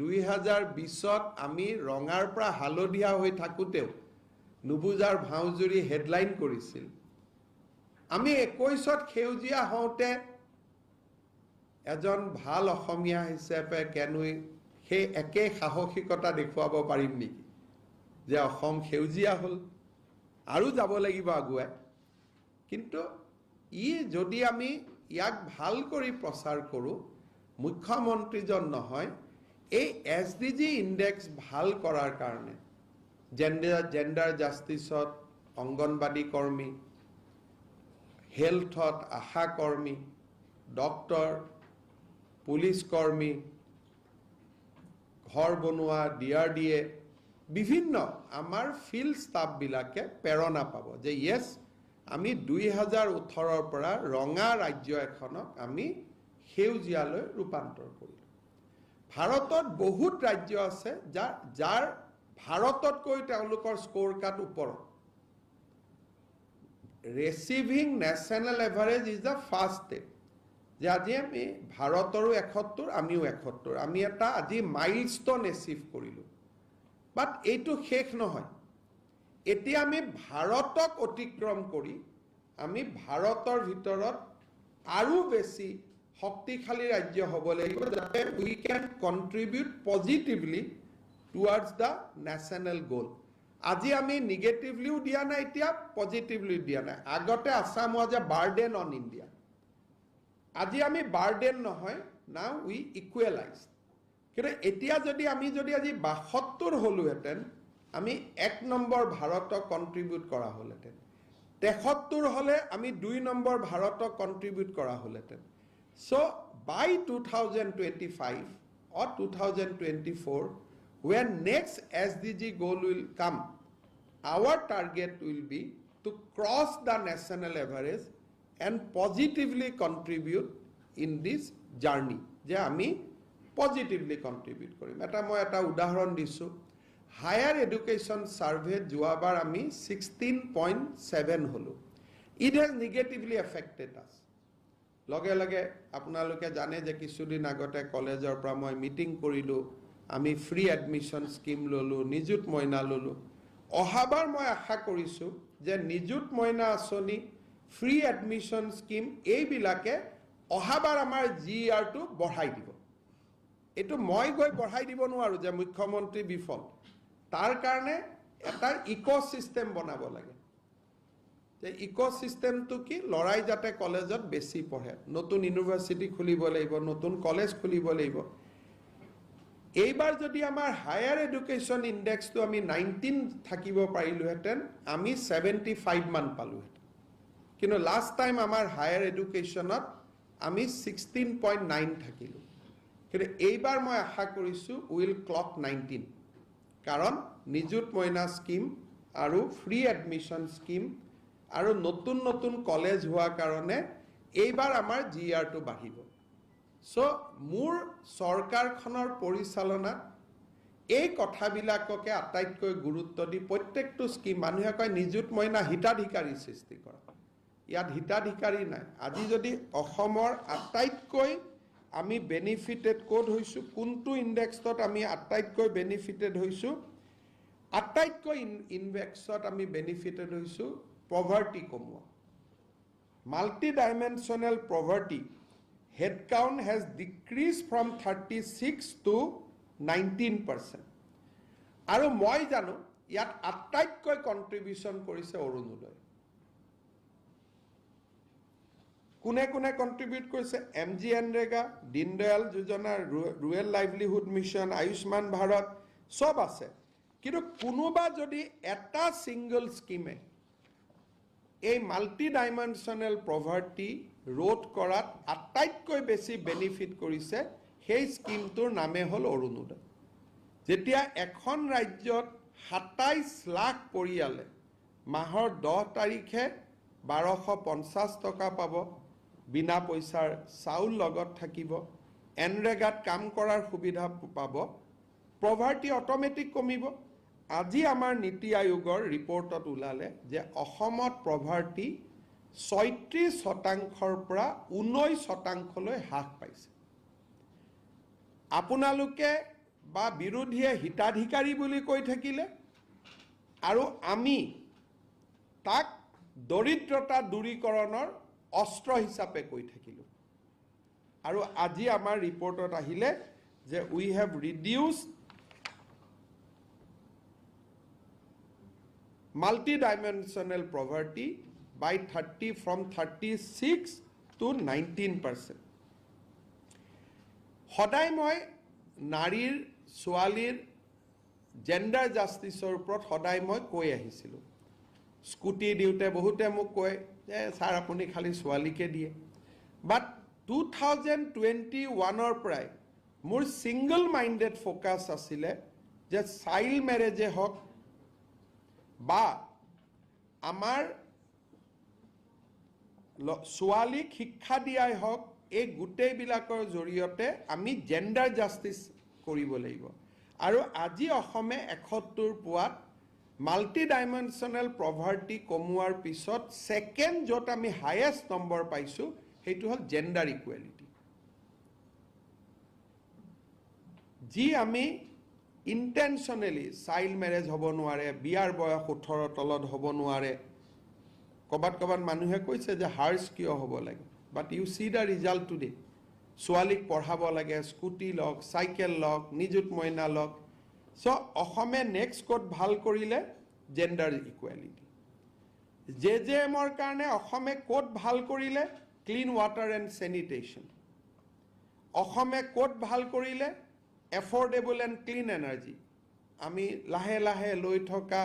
2020ত আমি ৰঙাৰ পৰা হালধীয়া হৈ থাকোঁতেও নুবুজাৰ ভাওজুৰি হেডলাইন কৰিছিল আমি 21ত সেউজীয়া হওঁতে এজন ভাল অসমীয়া হিচাপে কেনুই সেই একে সাহসিকতা দেখুৱাব পাৰিম নেকি যে অসম সেউজীয়া হ'ল আৰু যাব লাগিব আগুৱাই কিন্তু যদি আমি ইয়াক ভাল কৰি প্ৰচাৰ কৰোঁ মুখ্যমন্ত্ৰীজন নহয় এই SDG ইন্ডেক্স ভাল কৰাৰ কাৰণে জেন্ডাৰ জাষ্টিছত অংগনবাদী কৰ্মী হেলথত আশা কৰ্মী ডক্টৰ পুলিচ কৰ্মী ঘৰ বনোৱা DRDA বিভিন্ন আমাৰ ফিল্ড ষ্টাফবিলাকে প্ৰেৰণা পাব যে ইয়েছ আমি 2018ৰ পৰা ৰঙা ৰাজ্য এখনক আমি সেউজীয়ালৈ ৰূপান্তৰ কৰিলোঁ ভাৰতত বহুত ৰাজ্য আছে যাৰ ভাৰততকৈ তেওঁলোকৰ স্ক'ৰ কাৰ্ড ওপৰত receiving national average is the first step যে আজি আমি ভাৰতৰো 71 আমিও 71 আমি এটা আজি মাইলষ্টন এচিভ কৰিলোঁ বাট এইটো শেষ নহয় এতিয়া আমি ভাৰতক অতিক্ৰম কৰি আমি ভাৰতৰ ভিতৰত আৰু বেছি শক্তিশালী ৰাজ্য হ'ব লাগিব যাতে we can contribute positively towards the national goal আজি আমি নিগেটিভলিও দিয়া নাই এতিয়া পজিটিভলি দিয়া নাই আগতে আসাম ওয়াজ এ বাৰ্ডেন অন ইণ্ডিয়া আজি আমি বাৰ্ডেন নহয় নাও উই ইকুৱেলাইজ কিন্তু এতিয়া যদি আমি আজি 72 হলোহেঁতেন আমি 1 নম্বৰ ভাৰতক কন্ট্ৰিবিউট কৰা হলহেঁতেন 73 হলে আমি 2 নম্বৰ ভাৰতক কন্ট্ৰিবিউট কৰা হলহেঁতেন so by 2025 or 2024 when next SDG goal will come our target will be to cross the national average and positively contribute in this journey যে আমি পজিটিভলি কন্ট্ৰিবিউট কৰিম মই এটা উদাহৰণ দিছো হায়াৰ এডুকেশ্যন সাৰ্ভে যোৱাবাৰ আমি 16.7 হলো it has negatively affected us লগে লগে আপোনালোকে জানে যে কিছুদিন আগতে কলেজৰ পৰা মই মিটিং কৰিলো আমি ফ্ৰী এডমিশন স্কিম ললো নিযুত মইনা ললো অহাবাৰ মই আশা কৰিছো যে নিযুত মইনা আঁচনি ফ্ৰী এডমিশন স্কিম এইবিলাকে অহাবাৰ আমাৰ GR টো বঢ়াই দিব এটো মই গৈ বঢ়াই দিব নোৱাৰো যে মুখ্যমন্ত্ৰী বিফল তাৰ কাৰণে এটা ইকোসিস্টেম বনাব লাগে যে ইকোসিস্টেমটো কি লৰাই যাতে কলেজত বেছি পঢ়ে নতুন ইউনিভাৰ্সিটি খুলিব লাগিব নতুন কলেজ খুলিব লাগিব এইবাৰ যদি আমাৰ হায়াৰ এডুকেশ্যন ইন্ডেক্সটো আমি 19 থাকিব পাৰিলোহেঁতেন আমি 75 মান পালোহেঁতেন কিন্তু লাষ্ট টাইম আমাৰ হায়াৰ এডুকেশ্যনত আমি 16.9 থাকিলো কিন্তু এইবাৰ মই আশা কৰিছো উইল ক্লক 19 কাৰণ নিযুত মইনা স্কিম আৰু ফ্ৰী এডমিশন স্কিম আৰু নতুন নতুন কলেজ হোৱা কাৰণে এইবাৰ আমাৰ GR টো বাঢ়িব সো মোৰ সৰকাৰখনৰ পৰিচালনা এই কথাবিলাককে আটাইতকৈ গুৰুত্ব দি প্ৰত্যেকটো স্কিম মানুহে কয় নিযুত মইনা হিতাধিকাৰী সৃষ্টি কৰা ইয়াত হিতাধিকাৰী নাই আজি যদি অসমৰ আটাইতকৈ আমি বেনিফিটেড কোড হৈছো কোনটো ইন্ডেক্সত আমি আটাইতকৈ বেনিফিটেড হৈছো আটাইতকৈ ইনভেক্সত আমি বেনিফিটেড হৈছো poverty কমোৱা multi-dimensional poverty head count has decreased from 36 to 19% আৰু মই জানো ইয়াত আটাইতকৈ কন্ট্ৰিবিউশন কৰিছে অৰুণোদয় কোনে কোনে কন্ট্ৰিবিউট কৰিছে MGNREGA Deendayal Yojana rural livelihood mission Ayushman Bharat সব আছে কিন্তু কোনোবা যদি এটা সিঙ্গল স্কিমে এই মাল্টি ডাইমেনশনাল পভাৰ্টি ৰোধ কৰাত আটাইতকৈ বেছি বেনিফিট কৰিছে সেই স্কিমটোৰ নামে হল অৰুণোদয় যেতিয়া এখন ৰাজ্যত 27 লাখ পৰিয়ালে মাহৰ 10 তাৰিখে 1250 টকা পাব বিনা পইচাৰ চাউল লগত থাকিব এনৰেগাত কাম কৰাৰ সুবিধা পাব পভাৰ্টি অটোমেটিক কমিব আজি আমাৰ নীতি আয়োগৰ ৰিপৰ্টত ওলালে যে অসমত পভাৰ্টি 36% পৰা 19% লৈ হ্ৰাস পাইছে আপোনালোকে বা বিৰোধীয়ে হিতাধিকাৰী বুলি কৈ থাকিলে আৰু আমি তাক দৰিদ্ৰতা দূৰীকৰণৰ অস্ত্ৰ হিচাপে কৈ থাকিলোঁ আৰু আজি আমাৰ ৰিপৰ্টত আহিলে যে উই have ৰিডিউচড multi-dimensional poverty by 30 from 36 to 19%. সদায় মই নাৰীৰ ছোৱালীৰ জেণ্ডাৰ জাষ্টিছৰ ওপৰত সদায় মই কৈ আহিছিলোঁ স্কুটি দিওঁতে বহুতে মোক কয় যে ছাৰ আপুনি খালি ছোৱালীকে দিয়ে বাট 2021 পৰাই মোৰ ছিংগল মাইণ্ডেড ফ'কাছ আছিলে যে চাইল্ড মেৰেজে হওক বা আমাৰ ছোৱালীক শিক্ষা দিয়াই হওক এই গোটেইবিলাকৰ জৰিয়তে আমি জেণ্ডাৰ জাষ্টিছ কৰিব লাগিব আৰু আজি অসমে 71 পোৱাত মাল্টি ডাইমেনশ্যনেল পভাৰ্টি কমোৱাৰ পিছত ছেকেণ্ড য'ত আমি হায়েষ্ট নম্বৰ পাইছোঁ সেইটো হ'ল জেণ্ডাৰ ইকুৱেলিটি যি আমি ইণ্টেনশ্যনেলি চাইল্ড মেৰেজ হ'ব নোৱাৰে বিয়াৰ বয়স 18 তলত হ'ব নোৱাৰে ক'ৰবাত মানুহে কৈছে যে হাৰ্ছ কিয় হ'ব লাগে but you see the result today ছোৱালীক পঢ়াব লাগে স্কুটি লওক চাইকেল লওক নিযুত মইনা লওক চ' অসমে নেক্সট ক'ত ভাল কৰিলে জেণ্ডাৰ ইকুৱেলিটি JJMৰ কাৰণে অসমে ক'ত ভাল কৰিলে ক্লিন ৱাটাৰ এণ্ড চেনিটেশ্যন অসমে ক'ত ভাল কৰিলে এফৰ্ডেবল এণ্ড ক্লিন এনাৰ্জি আমি লাহে লাহে লৈ থকা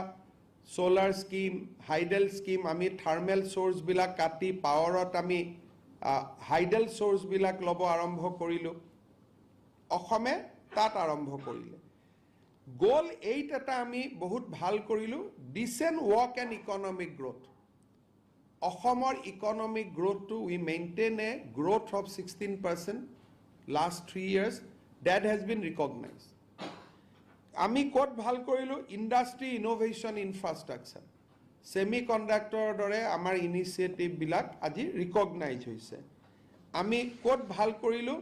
সোলাৰ স্কিম হাইডেল স্কিম আমি থাৰ্মেল সোৰ্চবিলাক কাটি পাৱাৰত আমি হাইডেল সোৰ্চবিলাক ল'ব আৰম্ভ কৰিলোঁ অসমে তাত আৰম্ভ কৰিলে গোল 8 এটা আমি বহুত ভাল কৰিলোঁ decent work and economic growth অসমৰ ইকনমিক গ্ৰোথটো we maintain a growth of 16% last 3 years that has been recognized আমি ক'ত ভাল কৰিলোঁ ইণ্ডাষ্ট্ৰি ইনোভেশ্যন ইনফ্ৰাষ্ট্ৰাকচাৰ ছেমি কণ্ডাক্টৰৰ দৰে আমাৰ ইনিচিয়েটিভবিলাক আজি ৰিকগনাইজ হৈছে আমি ক'ত ভাল কৰিলোঁ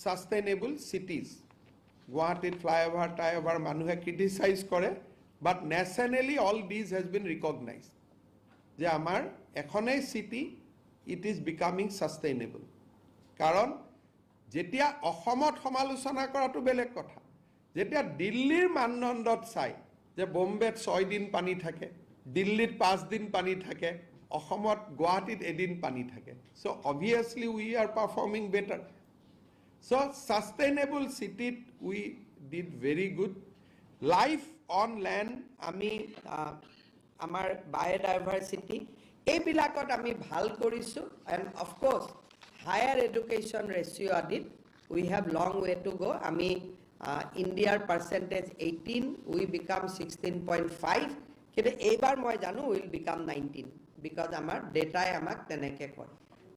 ছাষ্টেইনেবল চিটিজ গুৱাহাটীত ফ্লাইঅভাৰ টাইঅভাৰ মানুহে ক্ৰিটিচাইজ কৰে but nationally all these has been recognise যে আমাৰ এখনেই city it is becoming sustainable কাৰণ যেতিয়া অসমত সমালোচনা কৰাটো বেলেগ কথা যেতিয়া দিল্লীৰ মানদণ্ডত চাই যে বম্বেত 6 দিন পানী থাকে দিল্লীত 5 দিন পানী থাকে অসমত গুৱাহাটীত এদিন পানী থাকে so' obviously we are performing better so' sustainable চিটিত we did very good life on land আমি আমাৰ বায়'ডাইভাৰ্চিটি এইবিলাকত আমি ভাল কৰিছোঁ and of course higher education ratio' আদিত we have long way to গ' আমি ইণ্ডিয়াৰ পাৰ্চেণ্টেজ 18 উই বিকাম 16.5 কিন্তু এইবাৰ মই জানো উইল বিকাম 19 বিকজ আমাৰ ডেটাই আমাক তেনেকৈ কয়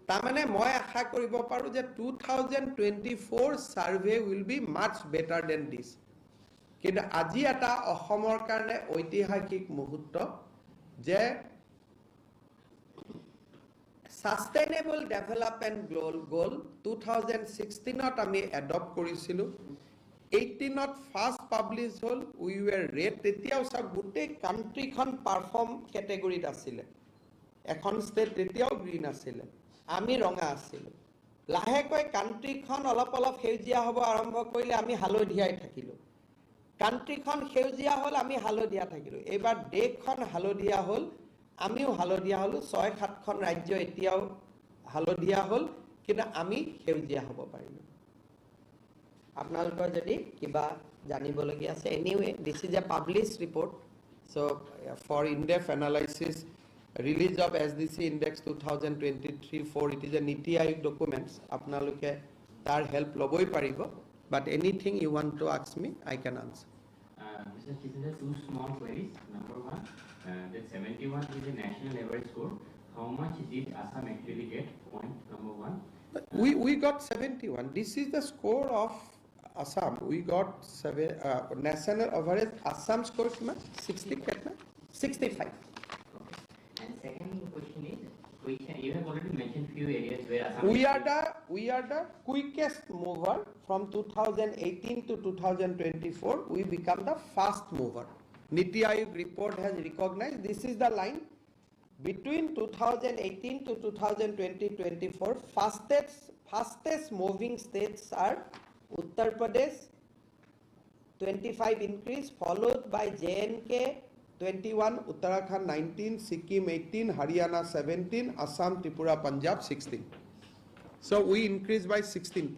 তাৰমানে মই আশা কৰিব পাৰোঁ যে 2024 survey will be much better than this কিন্তু আজি এটা অসমৰ কাৰণে ঐতিহাসিক মুহূৰ্ত যে সাস্টেইনেবল ডেভেলপমেণ্ট গোল 2016ত আমি এডপ্ট কৰিছিলোঁ 18ত ফাৰ্ষ্ট পাব্লিছ হ'ল উই ৱেৰ ৰেড তেতিয়াও চাওক গোটেই কাণ্ট্ৰিখন পাৰফৰ্ম কেটেগৰীত আছিলে এখন ষ্টেট তেতিয়াও গ্ৰীণ আছিলে আমি ৰঙা আছিলোঁ লাহেকৈ কাণ্ট্ৰিখন অলপ সেউজীয়া হ'ব আৰম্ভ কৰিলে আমি হালধীয়াই থাকিলোঁ কাণ্ট্ৰিখন সেউজীয়া হ'ল আমি হালধীয়া থাকিলোঁ এইবাৰ দেশখন হালধীয়া হ'ল আমিও হালধীয়া হ'লোঁ 6-7খন ৰাজ্য এতিয়াও হালধীয়া হ'ল কিন্তু আমি সেউজীয়া হ'ব পাৰিলোঁ আপোনালোকৰ যদি কিবা জানিবলগীয়া আছে anyway this is a publish report so' for in depth analysis release of SDC index 2023-4 it is a Niti Aayog documents আপোনালোকে তাৰ হেল্প ল'বই পাৰিব but anything you want to ask me I can answer Mr. Kishan, two small queries. Number one, that 71 is a national average score. How much did Assam actually get? Point number one. We got 71. This is the score of Assam. We got national average. Assam score 60 65. Okay. And second question is, You have already mentioned few areas where Assam We are the quickest mover from 2018 to 2024. We become the fast mover. Niti Aayog report has recognized this is the line between 2018 to 2020-24. Fastest moving states are Uttar Pradesh 25 increase, followed by JNK 21, Uttarakhand 19, Sikkim 18, Haryana 17, Assam, Tripura, Punjab 16. So we increased by 16%.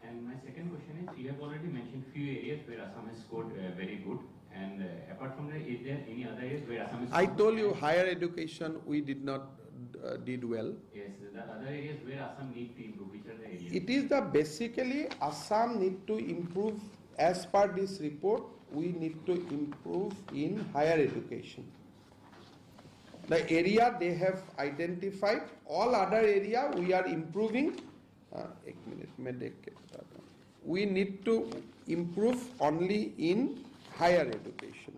And my second question is, you have already mentioned few areas where Assam has scored very good. And apart from that, is there any other areas where Assam has I scored? told you higher education we did not did well. Yes, the other areas where Assam needs to improve, which are the areas? It is the basically Assam need to improve as per this report. We need to improve in higher education. The area they have identified, all other area we are improving. We need to improve only in higher education.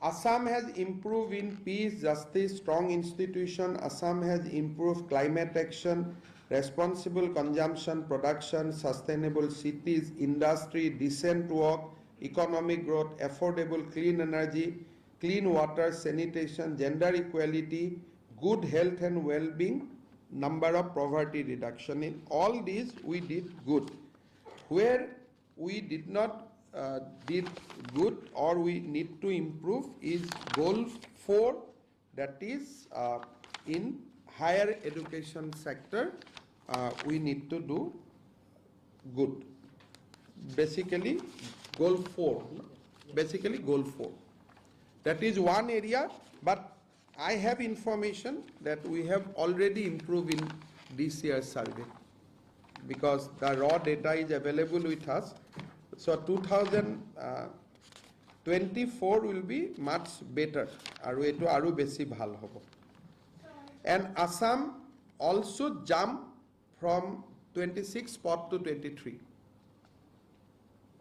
Assam has improved in peace, justice, strong institution. Assam has improved climate action, responsible consumption, production, sustainable cities, industry, decent work, economic growth, affordable clean energy, clean water, sanitation, gender equality, good health and well-being, number of poverty reduction. In all these we did good. Where we did not did good or we need to improve is goal 4, that is in higher education sector we need to do good. Basically goal 4. That is one area, but I have information that we have already improved in this year's survey because the raw data is available with us. So 2024 will be much better. Aru besi bhal hobo. And Assam also jumped from 26 spot to 23.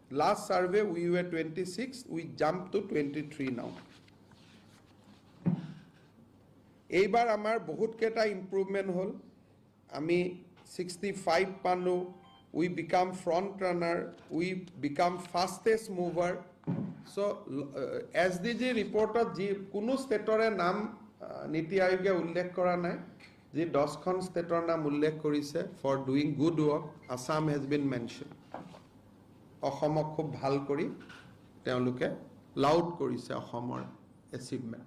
Last survey we were 26, we jumped to 23 now. Eibar amar bahut keta improvement hol. Ami 65 panu. We become front runner, we become fastest mover. So SDG reporter কোনো ষ্টেটৰে নাম নীতি আয়োগে উল্লেখ কৰা নাই যে 10খন ষ্টেটৰ নাম উল্লেখ কৰিছে for doing good work. Assam has been mentioned. অসমক খুব ভাল কৰি তেওঁলোকে লাউড কৰিছে অসমৰ achievement.